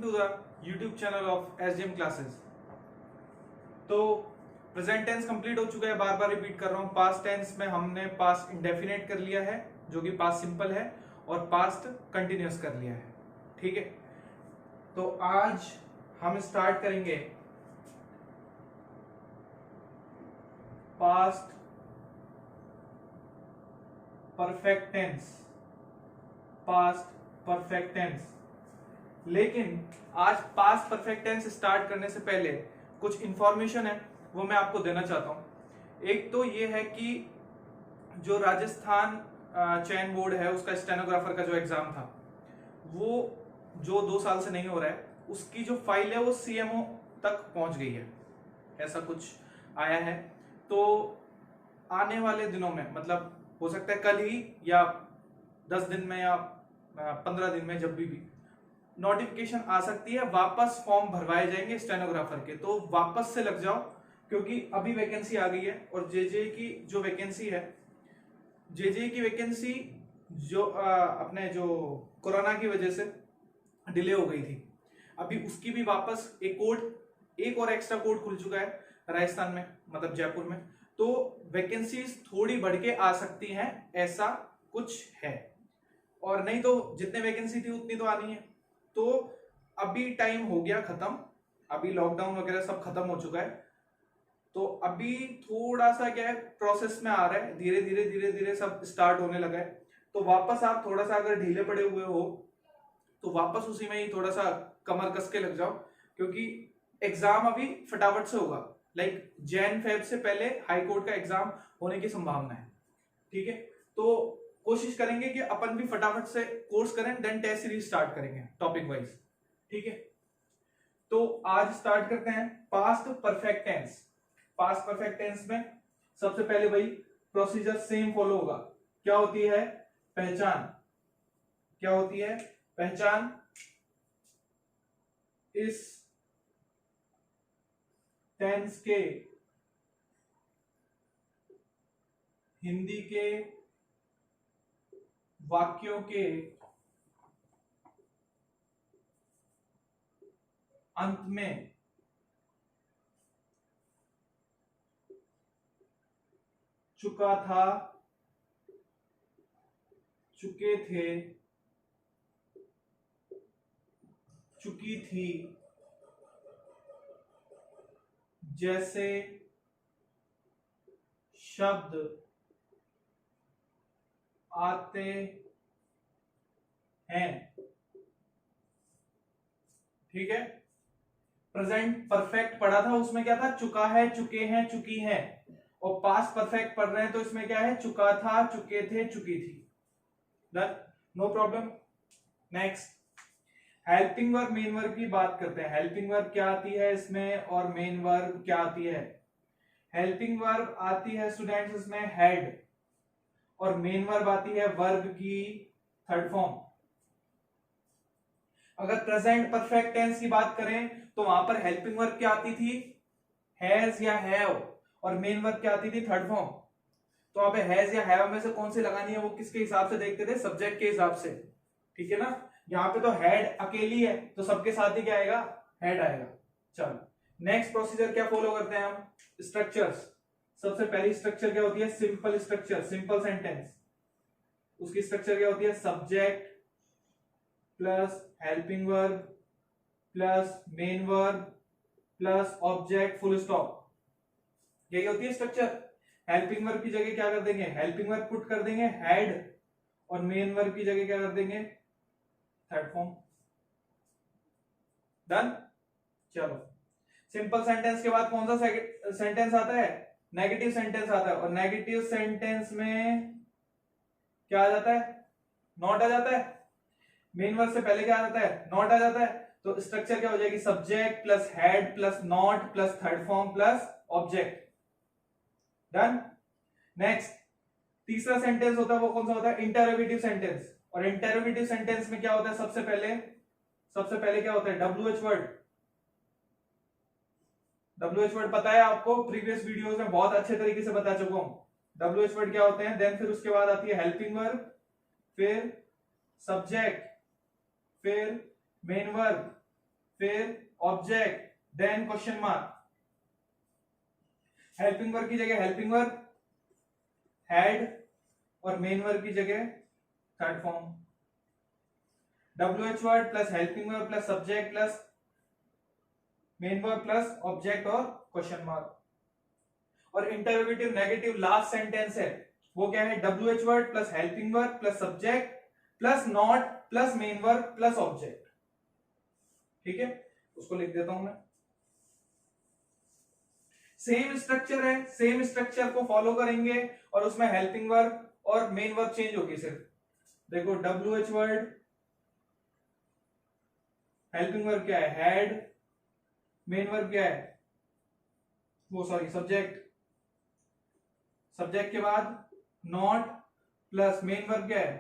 to the YouTube channel of SGM classes। तो present tense complete हो चुका है, बार बार रिपीट कर रहा हूं। पास्ट टेंस में हमने पास्ट इंडेफिनेट कर लिया है जो कि पास्ट सिंपल है, और पास्ट कंटिन्यूअस कर लिया है। ठीक है, तो आज हम स्टार्ट करेंगे past perfect tense. Past perfect tense, लेकिन आज पास्ट परफेक्ट टेंस स्टार्ट करने से पहले कुछ इंफॉर्मेशन है वो मैं आपको देना चाहता हूं। एक तो ये है कि जो राजस्थान चयन बोर्ड है उसका स्टेनोग्राफर का जो एग्जाम था वो जो 2 साल से नहीं हो रहा है, उसकी जो फाइल है वो सीएमओ तक पहुंच गई है, ऐसा कुछ आया है। तो आने वाले दिनों में, मतलब हो सकता है कल ही या 10 दिन में या 15 दिन में, जब भी नोटिफिकेशन आ सकती है, वापस फॉर्म भरवाए जाएंगे स्टेनोग्राफर के। तो वापस से लग जाओ, क्योंकि अभी वैकेंसी आ गई है। और जेजे की जो वैकेंसी है, जेजे की वैकेंसी जो अपने जो कोरोना की वजह से डिले हो गई थी, अभी उसकी भी वापस एक और एक्स्ट्रा कोड खुल चुका है राजस्थान में, मतलब जयपुर में। तो वैकेंसीज थोड़ी बढ़ के आ सकती हैं, ऐसा कुछ है। और नहीं तो जितने वैकेंसी थी उतनी तो आनी है। तो अभी टाइम हो गया खत्म, अभी लॉकडाउन वगैरह सब खत्म हो चुका है। तो अभी थोड़ा सा क्या है, प्रोसेस में आ रहा है, धीरे धीरे सब स्टार्ट होने लगा है। तो वापस आप थोड़ा सा अगर ढीले पड़े हुए हो तो वापस उसी में ही थोड़ा सा कमर कस के लग जाओ, क्योंकि एग्जाम अभी फटाफट से होगा। लाइक जैन फेब से पहले हाई कोर्ट का एग्जाम होने की संभावना है। ठीक है, तो कोशिश करेंगे कि अपन भी फटाफट से कोर्स करें, देन टेस्ट सीरीज स्टार्ट करेंगे टॉपिक वाइज। ठीक है, तो आज स्टार्ट करते हैं past perfect tense. Past perfect tense में सबसे पहले वही प्रोसीजर सेम फॉलो होगा। क्या होती है पहचान? क्या होती है पहचान? इस टेंस के हिंदी के वाक्यों के अंत में चुका था, चुके थे, चुकी थी जैसे शब्द आते हैं। ठीक है, प्रेजेंट परफेक्ट पढ़ा था, उसमें क्या था? चुका है, चुके हैं, चुकी है। और पास्ट परफेक्ट पढ़ रहे हैं तो इसमें क्या है? चुका था, चुके थे, चुकी थी। Done, no problem. Next, helping verb main verb की बात करते हैं। हेल्पिंग वर्ब क्या आती है इसमें, और मेन वर्ब क्या आती है? हेल्पिंग वर्ब आती है स्टूडेंट्स इसमें हेड, और मेन वर्ब आती है वर्ब की थर्ड फॉर्म। अगर प्रेजेंट परफेक्ट टेंस की बात करें तो वहां पर हेल्पिंग वर्ब क्या आती थी? हैज या हैव, और मेन वर्ब क्या आती थी? Third form. तो वहां पे हैज या हैव में से कौन सी लगानी है, वो किसके हिसाब से देखते थे? सब्जेक्ट के हिसाब से। ठीक है ना, यहाँ पे तो हेड अकेली है तो सबके साथ ही क्या आएगा? हेड आएगा। चलो नेक्स्ट प्रोसीजर क्या फॉलो करते हैं हम? स्ट्रक्चर्स। सबसे पहली स्ट्रक्चर क्या होती है? Simple structure, simple sentence. उसकी स्ट्रक्चर क्या होती है? Subject plus helping verb plus main verb plus object, full stop. यही होती है स्ट्रक्चर। हेल्पिंग वर्ब की जगह क्या कर देंगे? हेल्पिंग वर्ब पुट कर देंगे हेड, और मेन वर्ब की जगह क्या कर देंगे? Third form. डन। चलो, सिंपल सेंटेंस के बाद कौन सा सेंटेंस आता है? नेगेटिव सेंटेंस आता है। और नेगेटिव सेंटेंस में क्या आ जाता है? नॉट आ जाता है। मेन वर्ब से पहले क्या आ जाता है? नॉट आ जाता है। तो स्ट्रक्चर क्या हो जाएगी? Subject plus head plus not plus third form plus object. Done. Next, तीसरा सेंटेंस होता है वो कौन सा होता है? Interrogative sentence. और इंटरोगेटिव सेंटेंस में क्या होता है? सबसे पहले क्या होता है? WH word. WH वर्ड पता है आपको, प्रीवियस वीडियोस में बहुत अच्छे तरीके से बता चुका हूं WH वर्ड क्या होते हैं। देन फिर उसके बाद आती है हेल्पिंग वर्ब, फिर सब्जेक्ट, फिर मेन वर्ब, फिर object, then question mark. Helping verb की जगह हेल्पिंग वर्ब, हैड, और मेन वर्ब की जगह third form. WH word plus helping verb plus subject plus main verb plus object और क्वेश्चन मार्क। और इंटरोगेटिव नेगेटिव लास्ट सेंटेंस है, वो क्या है? WH word plus helping verb plus subject plus not plus main verb plus object. ठीक है, उसको लिख देता हूं मैं। सेम स्ट्रक्चर है, सेम स्ट्रक्चर को फॉलो करेंगे और उसमें हेल्पिंग वर्ब और मेन वर्ब चेंज होगी सिर्फ। देखो WH वर्ड, हेल्पिंग वर्ब क्या है? हैड, मेन वर्ब क्या है? वो सॉरी सब्जेक्ट, सब्जेक्ट के बाद नॉट प्लस मेन वर्ब क्या है?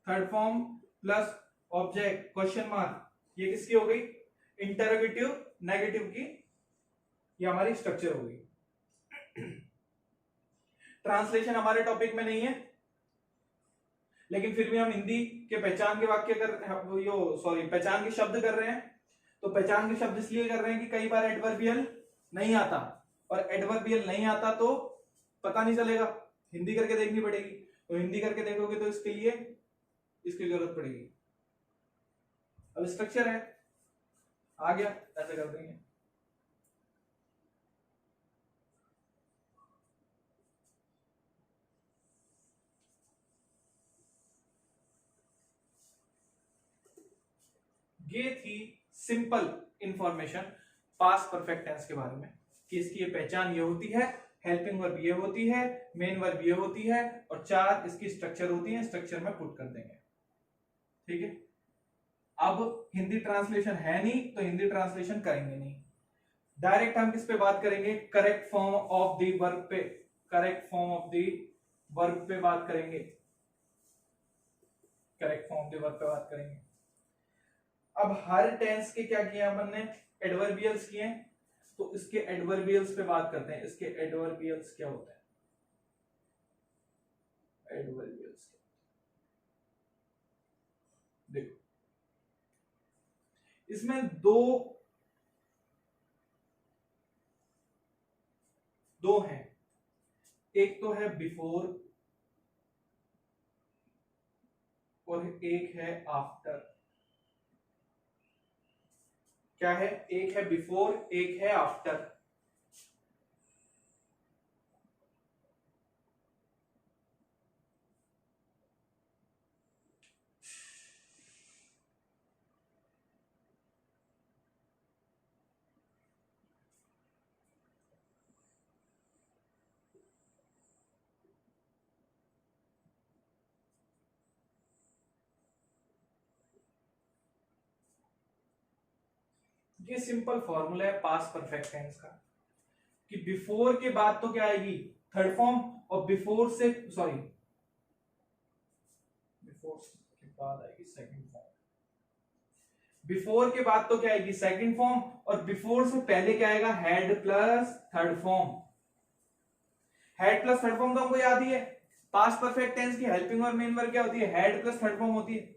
Third form plus object question mark. ये किसकी हो गई? इंटरोगेटिव नेगेटिव की, ये हमारी स्ट्रक्चर होगी। ट्रांसलेशन हमारे टॉपिक में नहीं है, लेकिन फिर भी हम हिंदी के पहचान के वाक्य कर यो सॉरी पहचान के शब्द कर रहे हैं। तो पहचान के शब्द इसलिए कर रहे हैं कि कई बार एडवर्बियल नहीं आता, और एडवर्बियल नहीं आता तो पता नहीं चलेगा, हिंदी करके देखनी पड़ेगी। तो हिंदी करके देखोगे तो इसके लिए इसकी जरूरत पड़ेगी। अब स्ट्रक्चर है, आ गया, ऐसे कर देंगे। ये थी simple information past perfect tense के बारे में, कि इसकी ये पहचान ये होती है, हेल्पिंग वर्ब ये होती है, मेन वर्ब ये होती है, और चार इसकी स्ट्रक्चर होती है। स्ट्रक्चर में पुट कर देंगे। ठीक है, अब हिंदी ट्रांसलेशन है नहीं तो हिंदी ट्रांसलेशन करेंगे नहीं, डायरेक्ट हम किस पे बात करेंगे? Correct form of the verb पे, correct form of the verb पे बात करेंगे, correct form of the verb पे बात करेंगे। अब हर टेंस के क्या किया अपन ने? एडवर्बियल्स किए, तो इसके एडवर्बियल्स पे बात करते हैं। इसके एडवर्बियल्स क्या होते हैं? एडवर्बियल्स देखो, इसमें दो हैं। एक तो है बिफोर और एक है आफ्टर। क्या है? एक है बिफोर, एक है आफ्टर। ये सिंपल फॉर्मूला है पास्ट परफेक्ट टेंस का, कि बिफोर के बाद तो क्या आएगी? थर्ड फॉर्म, और बिफोर से सॉरी बिफोर के बाद आएगी सेकंड फॉर्म। बिफोर के बाद तो क्या आएगी? सेकंड फॉर्म, और बिफोर से पहले क्या आएगा? Had plus third form. Had plus third form तो हमको याद ही है, पास्ट परफेक्ट टेंस की हेल्पिंग और मेन वर्ब क्या होती है? हैड प्लस थर्ड फॉर्म होती है।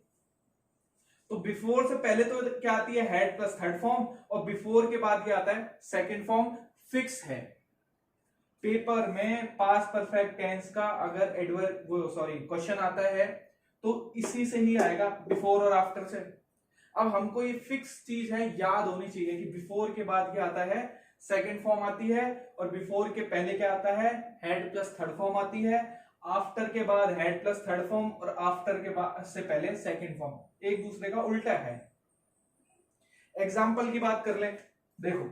तो बिफोर से पहले तो क्या आती है? हैड प्लस थर्ड फॉर्म, और बिफोर के बाद क्या आता है? Second form. फिक्स है। पेपर में पास्ट परफेक्ट टेंस का अगर एडवर्ब वो सॉरी क्वेश्चन आता है तो इसी से ही आएगा, बिफोर और आफ्टर से। अब हमको ये फिक्स चीज है, याद होनी चाहिए कि बिफोर के बाद क्या आता है? सेकंड फॉर्म आती है, और बिफोर के पहले क्या आता है? हैड प्लस थर्ड फॉर्म आती है। आफ्टर के बाद हैड प्लस थर्ड फॉर्म, और आफ्टर के बाद से पहले सेकंड फॉर्म, एक दूसरे का उल्टा है। एग्जाम्पल की बात कर ले, देखो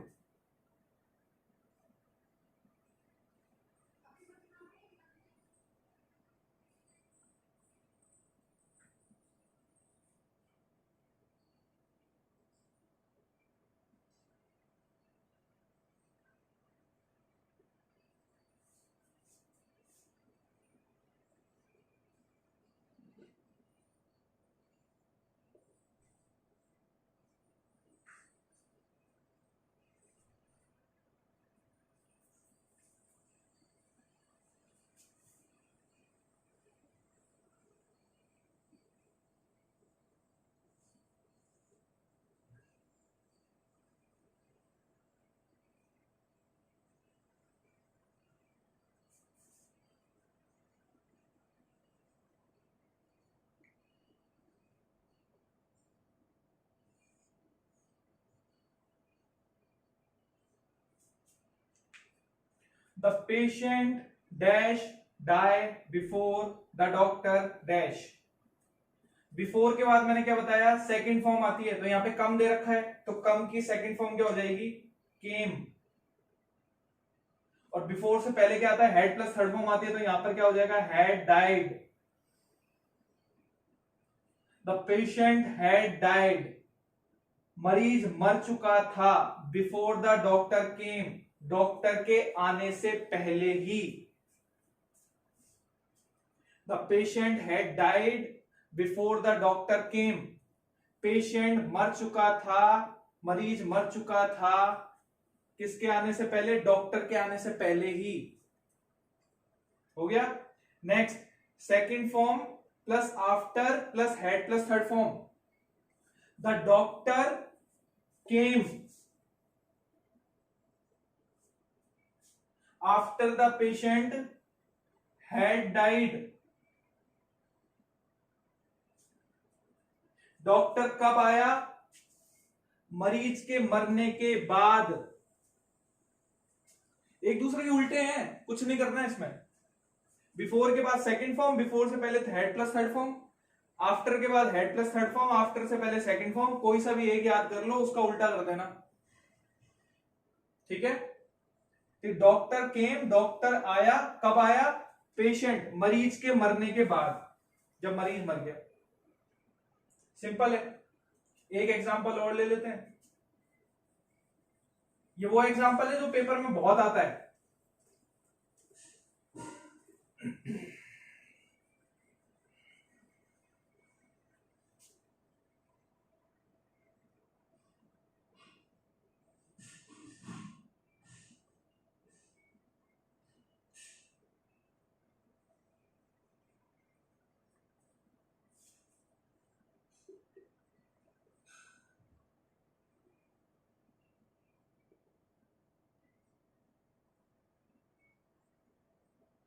the patient dash die before the doctor dash. Before के बाद मैंने क्या बताया, सेकंड फॉर्म आती है, तो यहाँ पे कम दे रखा है, तो कम की सेकंड फॉर्म क्या हो जाएगी, केम। और बिफोर से पहले क्या आता है, हैड प्लस थर्ड फॉर्म आती है, तो यहां पर क्या हो जाएगा, had died. The patient had died, मरीज मर चुका था, before the doctor came, doctor के आने से पहले ही। The patient had died before the doctor came, patient मर चुका था, मरीज मर चुका था, किसके आने से पहले, डॉक्टर के आने से पहले ही। हो गया। Next, second form plus after plus had plus third form. The doctor came after the patient had died. Doctor कब आया, मरीज के मरने के बाद। एक दूसरे के उल्टे हैं, कुछ नहीं करना है इसमें। बिफोर के बाद सेकंड फॉर्म, बिफोर से पहले had plus third form, after के बाद had plus third form, after से पहले सेकंड फॉर्म। कोई सा भी एक याद कर लो, उसका उल्टा कर देना, ठीक है। तो डॉक्टर केम, डॉक्टर आया, कब आया, पेशेंट मरीज के मरने के बाद, जब मरीज मर गया। सिंपल है। एक एग्जांपल और ले लेते हैं। ये वो एग्जांपल है जो पेपर में बहुत आता है।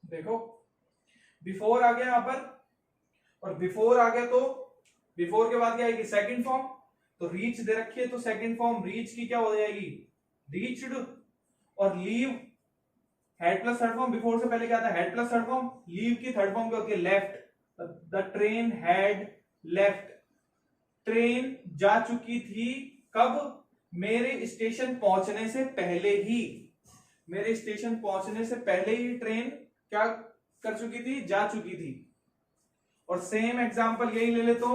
देखो, बिफोर आ गया यहां पर, और बिफोर आ गया तो बिफोर के बाद क्या आएगी, सेकंड फॉर्म। तो रीच दे रखी है, तो सेकंड फॉर्म रीच की क्या हो जाएगी, रीच्ड। और leave, head plus third form, before से पहले क्या आता है, head plus third form. Leave की थर्ड फॉर्म क्या होती है, left. The train had left, train जा चुकी थी, कब, मेरे स्टेशन पहुंचने से पहले ही। मेरे स्टेशन पहुंचने से पहले ही ट्रेन क्या कर चुकी थी, जा चुकी थी। और सेम एग्जांपल यही ले ले तो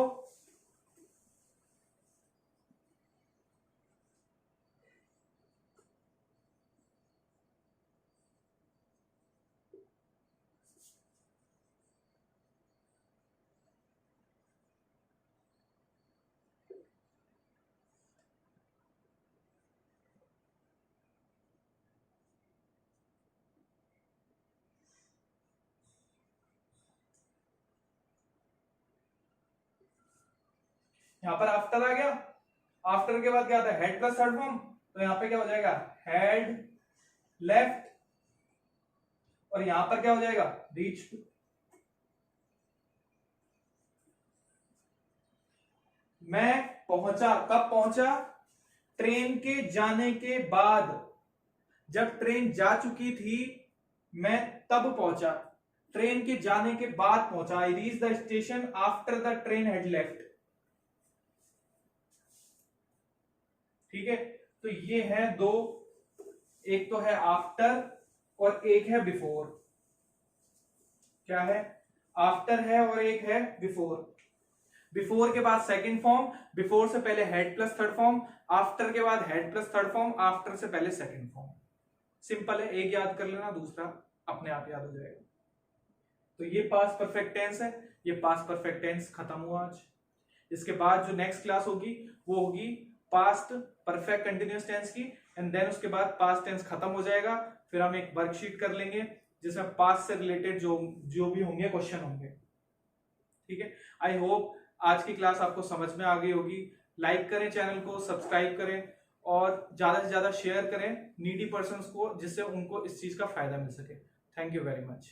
यहां पर आफ्टर आ गया। आफ्टर के बाद क्या आता है, हेड प्लस थर्ड फॉर्म। तो यहां पे क्या हो जाएगा, हेड लेफ्ट। और यहां पर क्या हो जाएगा, रीच। मैं पहुंचा, कब पहुंचा, ट्रेन के जाने के बाद। जब ट्रेन जा चुकी थी, मैं तब पहुंचा। ट्रेन के जाने के बाद पहुंचा। I reach the station after the train had left. ठीक है। तो ये है दो, एक तो है आफ्टर और एक है बिफोर। क्या है, आफ्टर है और एक है बिफोर। बिफोर के बाद सेकंड फॉर्म, बिफोर से पहले head plus third form, after के बाद head plus third form, after से पहले सेकंड फॉर्म। सिंपल है, एक याद कर लेना, दूसरा अपने आप याद हो जाएगा। तो ये पास्ट परफेक्ट टेंस है। ये पास्ट परफेक्ट टेंस खत्म हुआ आज। इसके बाद जो नेक्स्ट क्लास होगी वो होगी पास्ट परफेक्ट कंटिन्यूअस टेंस की, एंड देन उसके बाद पास्ट टेंस खत्म हो जाएगा। फिर हम एक वर्कशीट कर लेंगे जिसमें पास्ट से रिलेटेड जो जो भी होंगे क्वेश्चन होंगे। ठीक है। आई होप आज की क्लास आपको समझ में आ गई होगी। लाइक करें, चैनल को सब्सक्राइब करें और ज्यादा से ज्यादा शेयर करें नीडी पर्संस को, जिससे उनको इस चीज का फायदा मिल सके। Thank you very much.